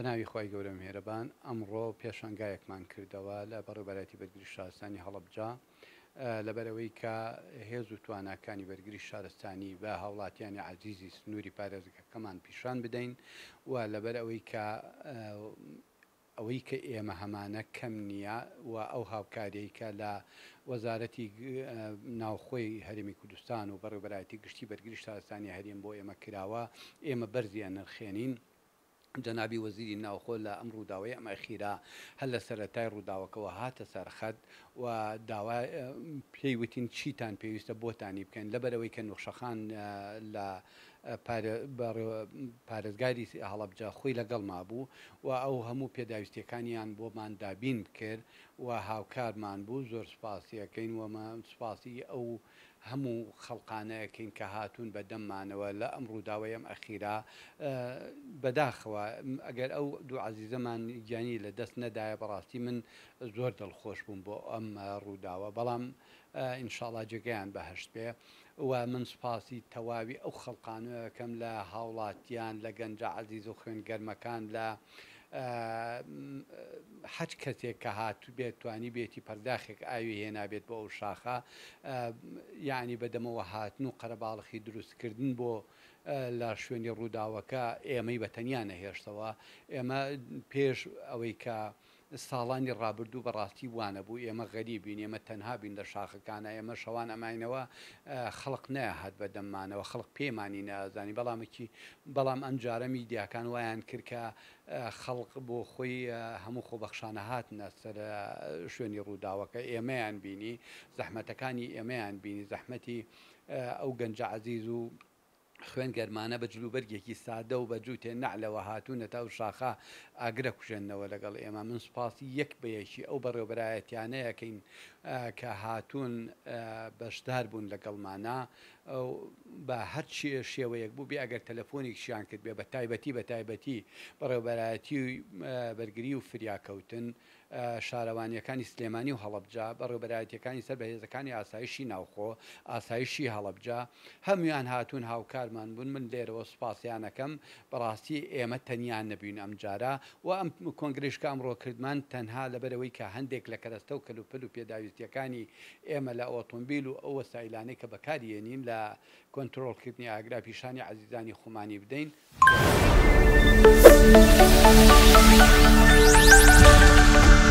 بناوی خۆی گەورە مهێرەبان ئەمڕۆ پێشانگایەکمان کردەوە لە بەڕێوەبەرەتی بەرگری شارستانی هەڵەبجە لەبەرەوەی کە هێز و تواناکانی بەرگری شارستانی بە هاوڵاتیانی عزیزی سنووری پارێزەکەمان پیشان بدەین و لەبەر ئەوەی کە ئێمە هەمانە کەم نییە و ئەو هاوکاریەی کە لە وەزارەتی ناوخۆی هەرێمی کوردستان و بەڕێوەبەرایەتی گشتی بەرگری شارستانی هەرێم بۆ ئێمە کراوە ئێمە بەرزیان نرخێنین. جەنابی وەزیری ناوخۆ لە ئەم ڕووداوەی ئەمە ئەخیرا هەر لە سەرەتای ڕووداوەکەەوە هاتە سەرخەت و داوا پێی وتین چیتان پێویستە بۆتانی بکەین لەبەرەوەی کە نوخشەخان لە پارێزگاری هەڵەبجە خۆی لەگەڵ مابوو و ئەو هەموو پێداویستیەکانیان بۆمان دابین کرد و هاوکارمان بوو زۆر سوپاسیەکەین ومە سوپاسی ئەو هەموو خەڵقانەیەکەین کە هاتوون بە دەممانەوە لە ئەم ڕووداوەی ئەم ئەخیرا بەداخەوە ئەگەر ئەو دوو عەزیزەمان گیانی لە دەست نەدایە بەڕاستی من زۆر دڵخۆش بووم بۆ ئەم ڕووداوە بەڵام ئینشاڵڵا جێگەیان بەهەشت بێ و من سوپاسی تەواوی ئەو خەڵقانەکەم لە هاوڵاتیان لە گەنجە عەزیز و خوێنگەرمەکان لە حەج کەسێک کە هاتو بێت توانی بێتی پەرداخێک ئاوی هێنابێت بۆ ئەو شاخە یعنی بەدەمەوە هاتن و قەرەباڵخی دروستکردن بۆ لە شوێنی ڕووداوەکە ئێمەی بەتەنیا نەهێشتەوە ئێمە پێش ئەوەی کە ساڵانی ڕابردوو بەڕاستی وانە بوو ئێمە غەریبین ئێمە تەنها بین لە شاخەکانە ئێمە شەوان ئەماینەوە خەڵق نەهات بە دەممانەوە خەڵق پێمانی نازانی بەڵام ئەمجارە میدیاکان وایان کرد کە خەڵق بۆ خۆی هەموو خۆبەخشانە هاتنە سەر شوێنی ڕووداوەکە ئێمەیان بینی زەحمەتەکانی ئێمەیان بینی زەحمەتی ئەو گەنجە عەزیز و خوێنگەرمانە بە جلوبەرگێکی سادە و بە جووتێ نەعلەوە هاتوونەتە ئەو شاخە ئاگرە کوژێنەوە لەگەڵ ئێمە من سوپاسی یەک بەیەکی ئەو بەڕێوەبەرایەتیانەیەکەین کە هاتوون بەشدار بوون لەگەڵمانە بە هەر شێوەیەک بوو بێ ئەگەر تەلەفۆنێکیان کرد بێ بە تایبەتی بەڕێوەبەرایەتی بەرگری و فریاکەوتن شارەوانیەکانی سلێمانی و هەڵەبجە بەڕێوەبەرایەتیەکانی سەر بەهێزەکانی ئاسایشی ناوخۆ ئاسایشی هەڵەبجە هەمویان هاتوون هاوکارمان بوون من لێرەوە سوپاسیانەکەم بەڕاستی ئێمە تەنیان نەبووین ئەم جارە و ئەم کۆنگرێشکە ئەمڕۆ کردمان تەنها لەبەرەوەی کە هەندێک لە کەرەستە و کەلوپەل و پێداویستیەکانی ئێمە لە ئۆتۆمبیل و ئەو وەسایلانەی کە بەکارهێنین لە کۆنتڕۆڵکردنی ئاگرا پیشانی عەزیزانی خۆمانی بدەین.